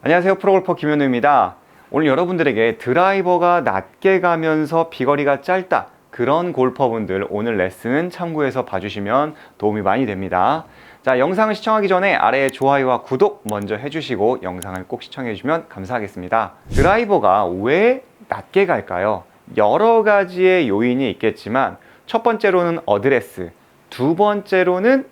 안녕하세요, 프로골퍼 김현우입니다. 오늘 여러분들에게 드라이버가 낮게 가면서 비거리가 짧다, 그런 골퍼분들 오늘 레슨 참고해서 봐주시면 도움이 많이 됩니다. 자, 영상을 시청하기 전에 아래에 좋아요와 구독 먼저 해주시고 영상을 꼭 시청해주시면 감사하겠습니다. 드라이버가 왜 낮게 갈까요? 여러 가지의 요인이 있겠지만 첫 번째로는 어드레스, 두 번째로는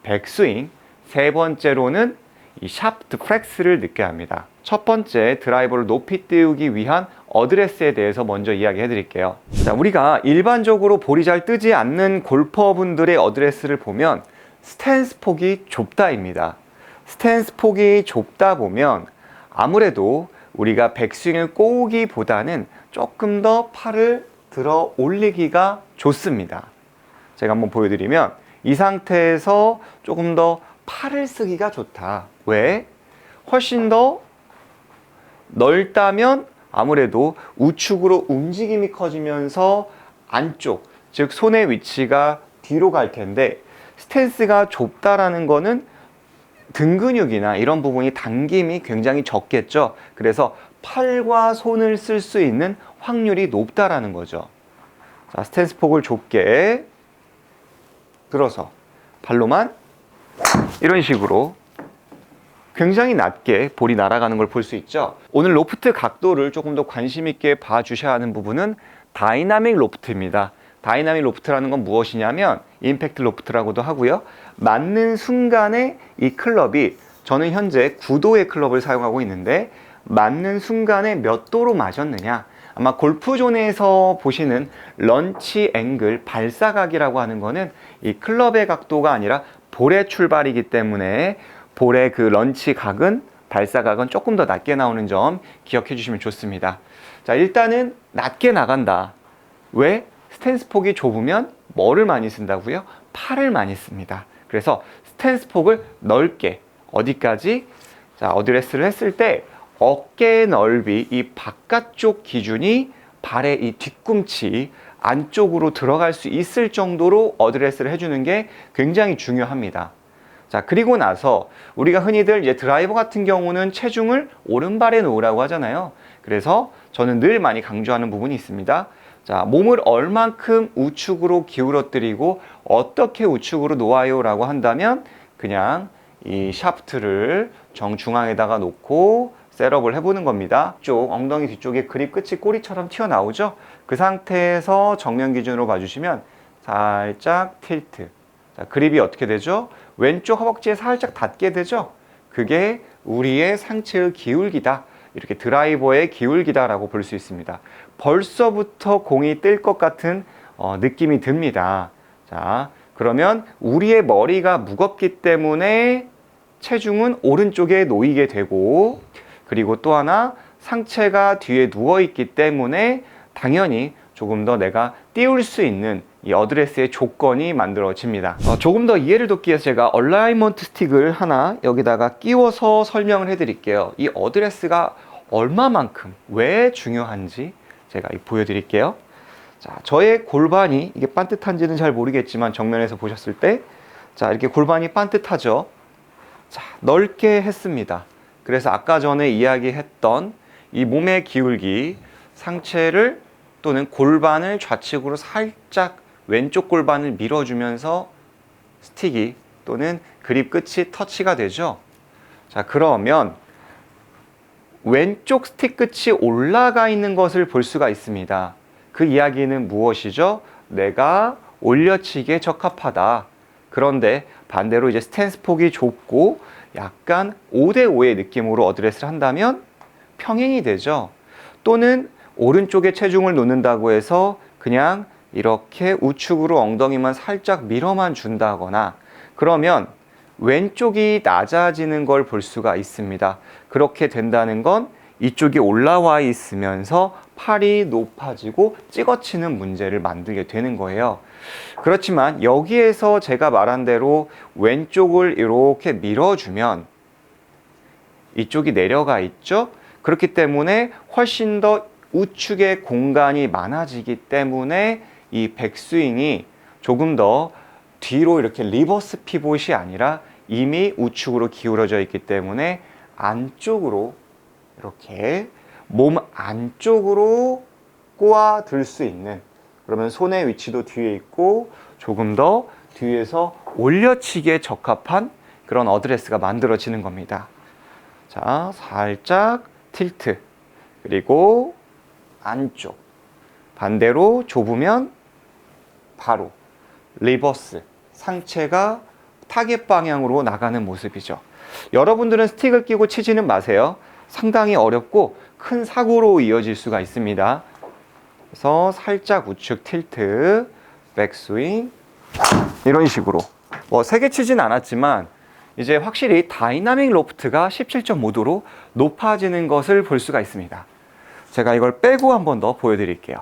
백스윙, 세 번째로는 이 샤프트 플렉스를 늦게 합니다. 첫 번째, 드라이버를 높이 띄우기 위한 어드레스에 대해서 먼저 이야기해 드릴게요. 자, 우리가 일반적으로 볼이 잘 뜨지 않는 골퍼분들의 어드레스를 보면 스탠스 폭이 좁다입니다. 스탠스 폭이 좁다 보면 아무래도 우리가 백스윙을 꼬우기보다는 조금 더 팔을 들어 올리기가 좋습니다. 제가 한번 보여드리면 이 상태에서 조금 더 팔을 쓰기가 좋다. 왜? 훨씬 더 넓다면 아무래도 우측으로 움직임이 커지면서 안쪽, 즉 손의 위치가 뒤로 갈 텐데, 스탠스가 좁다라는 거는 등 근육이나 이런 부분이 당김이 굉장히 적겠죠. 그래서 팔과 손을 쓸 수 있는 확률이 높다라는 거죠. 자, 스탠스 폭을 좁게 들어서 발로만 이런 식으로 굉장히 낮게 볼이 날아가는 걸 볼 수 있죠. 오늘 로프트 각도를 조금 더 관심 있게 봐주셔야 하는 부분은 다이나믹 로프트입니다. 다이나믹 로프트라는 건 무엇이냐면 임팩트 로프트라고도 하고요. 맞는 순간에 이 클럽이, 저는 현재 9도의 클럽을 사용하고 있는데 맞는 순간에 몇 도로 맞았느냐, 아마 골프존에서 보시는 런치 앵글, 발사각이라고 하는 거는 이 클럽의 각도가 아니라 볼의 출발이기 때문에 볼의 그 런치 각은, 발사각은 조금 더 낮게 나오는 점 기억해 주시면 좋습니다. 자, 일단은 낮게 나간다. 왜? 스탠스 폭이 좁으면 뭐를 많이 쓴다고요? 팔을 많이 씁니다. 그래서 스탠스 폭을 넓게, 어디까지? 자, 어드레스를 했을 때 어깨 넓이, 이 바깥쪽 기준이 발의 이 뒤꿈치 안쪽으로 들어갈 수 있을 정도로 어드레스를 해주는 게 굉장히 중요합니다. 자, 그리고 나서 우리가 흔히들 이제 드라이버 같은 경우는 체중을 오른발에 놓으라고 하잖아요. 그래서 저는 늘 많이 강조하는 부분이 있습니다. 자, 몸을 얼만큼 우측으로 기울어뜨리고 어떻게 우측으로 놓아요 라고 한다면 그냥 이 샤프트를 정중앙에다가 놓고 셋업을 해보는 겁니다. 쪽 엉덩이 뒤쪽에 그립 끝이 꼬리처럼 튀어나오죠. 그 상태에서 정면 기준으로 봐주시면 살짝 틸트. 자, 그립이 어떻게 되죠? 왼쪽 허벅지에 살짝 닿게 되죠. 그게 우리의 상체의 기울기다, 이렇게 드라이버의 기울기다 라고 볼 수 있습니다. 벌써부터 공이 뜰 것 같은 느낌이 듭니다. 자, 그러면 우리의 머리가 무겁기 때문에 체중은 오른쪽에 놓이게 되고, 그리고 또 하나, 상체가 뒤에 누워있기 때문에 당연히 조금 더 내가 띄울 수 있는 이 어드레스의 조건이 만들어집니다. 조금 더 이해를 돕기 위해서 제가 얼라이먼트 스틱을 하나 여기다가 끼워서 설명을 해드릴게요. 이 어드레스가 얼마만큼, 왜 중요한지 제가 보여드릴게요. 자, 저의 골반이, 이게 반듯한지는 잘 모르겠지만 정면에서 보셨을 때, 자, 이렇게 골반이 반듯하죠. 자, 넓게 했습니다. 그래서 아까 전에 이야기했던 이 몸의 기울기, 상체를 또는 골반을 좌측으로 살짝 왼쪽 골반을 밀어주면서 스틱이 또는 그립 끝이 터치가 되죠. 자, 그러면 왼쪽 스틱 끝이 올라가 있는 것을 볼 수가 있습니다. 그 이야기는 무엇이죠? 내가 올려치기에 적합하다. 그런데 반대로 이제 스탠스 폭이 좁고 약간 5대5의 느낌으로 어드레스를 한다면 평행이 되죠. 또는 오른쪽에 체중을 놓는다고 해서 그냥 이렇게 우측으로 엉덩이만 살짝 밀어만 준다거나, 그러면 왼쪽이 낮아지는 걸 볼 수가 있습니다. 그렇게 된다는 건 이쪽이 올라와 있으면서 팔이 높아지고 찍어치는 문제를 만들게 되는 거예요. 그렇지만 여기에서 제가 말한 대로 왼쪽을 이렇게 밀어주면 이쪽이 내려가 있죠. 그렇기 때문에 훨씬 더 우측에 공간이 많아지기 때문에 이 백스윙이 조금 더 뒤로 이렇게 리버스 피봇이 아니라 이미 우측으로 기울어져 있기 때문에 안쪽으로 이렇게 몸 안쪽으로 꼬아 들 수 있는, 그러면 손의 위치도 뒤에 있고 조금 더 뒤에서 올려치기에 적합한 그런 어드레스가 만들어지는 겁니다. 자, 살짝 틸트, 그리고 안쪽, 반대로 좁으면 바로 리버스, 상체가 타겟 방향으로 나가는 모습이죠. 여러분들은 스틱을 끼고 치지는 마세요. 상당히 어렵고 큰 사고로 이어질 수가 있습니다. 그래서 살짝 우측 틸트, 백스윙, 이런 식으로 세게 치진 않았지만 이제 확실히 다이나믹 로프트가 17.5도로 높아지는 것을 볼 수가 있습니다. 제가 이걸 빼고 한 번 더 보여드릴게요.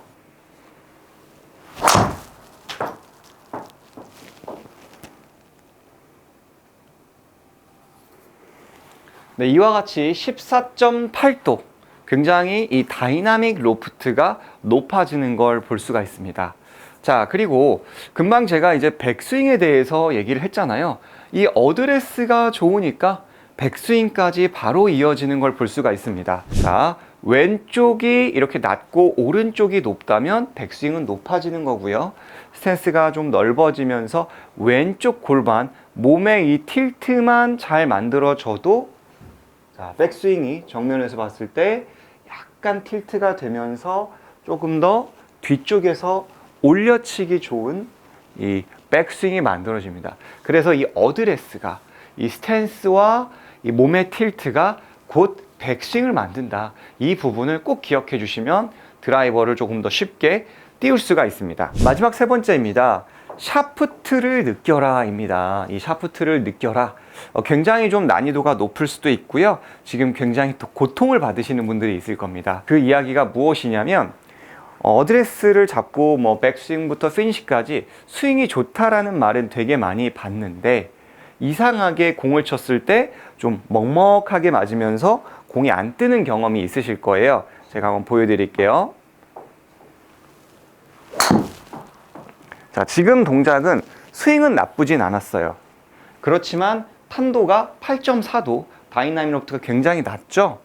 네, 이와 같이 14.8도, 굉장히 이 다이나믹 로프트가 높아지는 걸 볼 수가 있습니다. 자, 그리고 금방 제가 이제 백스윙에 대해서 얘기를 했잖아요. 이 어드레스가 좋으니까 백스윙까지 바로 이어지는 걸 볼 수가 있습니다. 자, 왼쪽이 이렇게 낮고 오른쪽이 높다면 백스윙은 높아지는 거고요. 스탠스가 좀 넓어지면서 왼쪽 골반, 몸의 이 틸트만 잘 만들어져도, 자, 백스윙이 정면에서 봤을 때 약간 틸트가 되면서 조금 더 뒤쪽에서 올려치기 좋은 이 백스윙이 만들어집니다. 그래서 이 어드레스가, 이 스탠스와 이 몸의 틸트가 곧 백스윙을 만든다. 이 부분을 꼭 기억해 주시면 드라이버를 조금 더 쉽게 띄울 수가 있습니다. 마지막 세 번째입니다. 샤프트를 느껴라 입니다. 이 샤프트를 느껴라. 굉장히 좀 난이도가 높을 수도 있고요. 지금 굉장히 또 고통을 받으시는 분들이 있을 겁니다. 그 이야기가 무엇이냐면, 어드레스를 잡고 백스윙부터 피니시까지 스윙이 좋다라는 말은 되게 많이 봤는데, 이상하게 공을 쳤을 때 좀 먹먹하게 맞으면서 공이 안 뜨는 경험이 있으실 거예요. 제가 한번 보여드릴게요. 자, 지금 동작은 스윙은 나쁘진 않았어요. 그렇지만 탄도가 8.4도, 다이나믹 로프트가 굉장히 낮죠?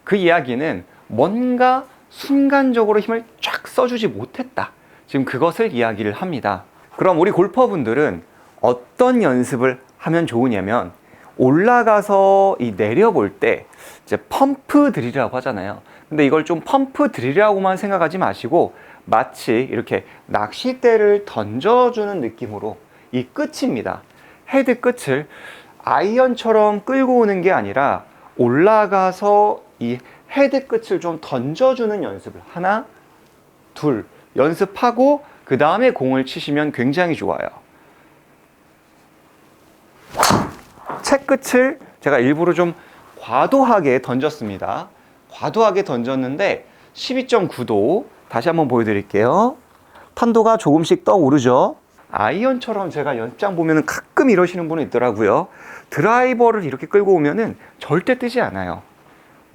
그 이야기는 뭔가 순간적으로 힘을 쫙 써주지 못했다. 지금 그것을 이야기를 합니다. 그럼 우리 골퍼분들은 어떤 연습을 하면 좋으냐면, 올라가서 이 내려볼 때 이제 펌프 드릴이라고 하잖아요. 근데 이걸 좀 펌프 드릴이라고만 생각하지 마시고 마치 이렇게 낚싯대를 던져주는 느낌으로 이 끝입니다. 헤드 끝을 아이언처럼 끌고 오는 게 아니라 올라가서 이 헤드 끝을 좀 던져주는 연습을 하나, 둘 연습하고 그 다음에 공을 치시면 굉장히 좋아요. 채 끝을 제가 일부러 좀 과도하게 던졌습니다. 과도하게 던졌는데 12.9도 다시 한번 보여드릴게요. 탄도가 조금씩 떠오르죠. 아이언처럼 제가 연습장 보면은 가끔 이러시는 분이 있더라고요. 드라이버를 이렇게 끌고 오면은 절대 뜨지 않아요.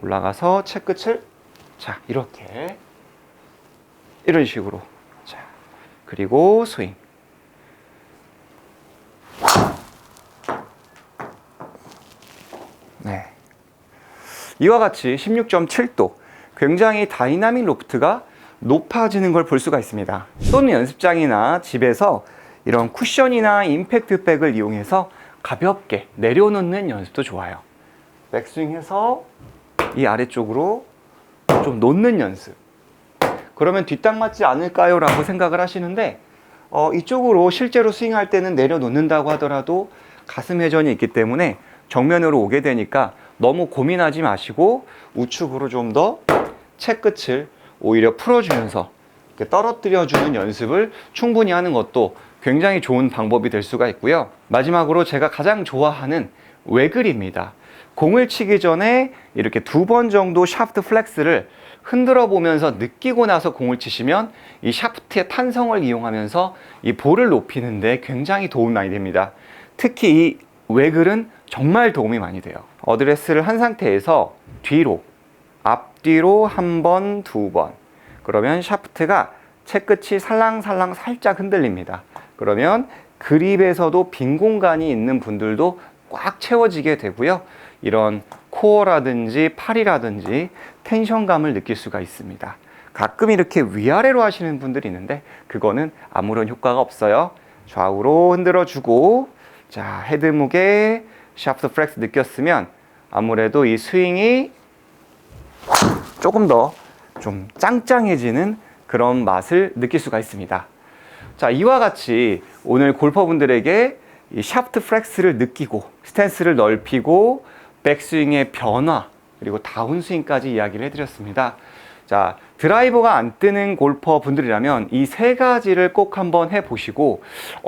올라가서 채 끝을, 자, 이렇게 이런 식으로, 자, 그리고 스윙. 네, 이와 같이 16.7도, 굉장히 다이나믹 로프트가 높아지는 걸 볼 수가 있습니다. 또는 연습장이나 집에서 이런 쿠션이나 임팩트 백을 이용해서 가볍게 내려놓는 연습도 좋아요. 백스윙해서 이 아래쪽으로 좀 놓는 연습. 그러면 뒷땅 맞지 않을까요? 라고 생각을 하시는데, 이쪽으로 실제로 스윙할 때는 내려놓는다고 하더라도 가슴 회전이 있기 때문에 정면으로 오게 되니까 너무 고민하지 마시고 우측으로 좀 더 채 끝을 오히려 풀어주면서 이렇게 떨어뜨려주는 연습을 충분히 하는 것도 굉장히 좋은 방법이 될 수가 있고요. 마지막으로 제가 가장 좋아하는 외글입니다. 공을 치기 전에 이렇게 2번 정도 샤프트 플렉스를 흔들어 보면서 느끼고 나서 공을 치시면 이 샤프트의 탄성을 이용하면서 이 볼을 높이는 데 굉장히 도움이 많이 됩니다. 특히 이 외글은 정말 도움이 많이 돼요. 어드레스를 한 상태에서 뒤로, 앞뒤로 한 번, 2번. 그러면 샤프트가 채끝이 살랑살랑 살짝 흔들립니다. 그러면 그립에서도 빈 공간이 있는 분들도 꽉 채워지게 되고요. 이런 코어라든지 팔이라든지 텐션감을 느낄 수가 있습니다. 가끔 이렇게 위아래로 하시는 분들이 있는데 그거는 아무런 효과가 없어요. 좌우로 흔들어주고, 자, 헤드 무게, 샤프트 플렉스 느꼈으면 아무래도 이 스윙이 조금 더 좀 짱짱해지는 그런 맛을 느낄 수가 있습니다. 자, 이와 같이 오늘 골퍼분들에게 이 샤프트 플렉스를 느끼고 스탠스를 넓히고 백스윙의 변화 그리고 다운스윙까지 이야기를 해드렸습니다. 자, 드라이버가 안 뜨는 골퍼 분들이라면 이 세 가지를 꼭 한번 해보시고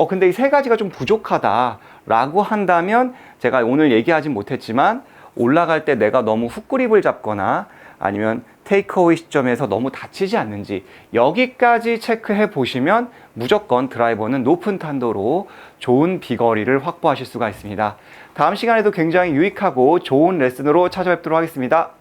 근데 이 세 가지가 좀 부족하다 라고 한다면 제가 오늘 얘기하진 못했지만 올라갈 때 내가 너무 훅그립을 잡거나 아니면 테이크어웨이 시점에서 너무 다치지 않는지 여기까지 체크해 보시면 무조건 드라이버는 높은 탄도로 좋은 비거리를 확보하실 수가 있습니다. 다음 시간에도 굉장히 유익하고 좋은 레슨으로 찾아뵙도록 하겠습니다.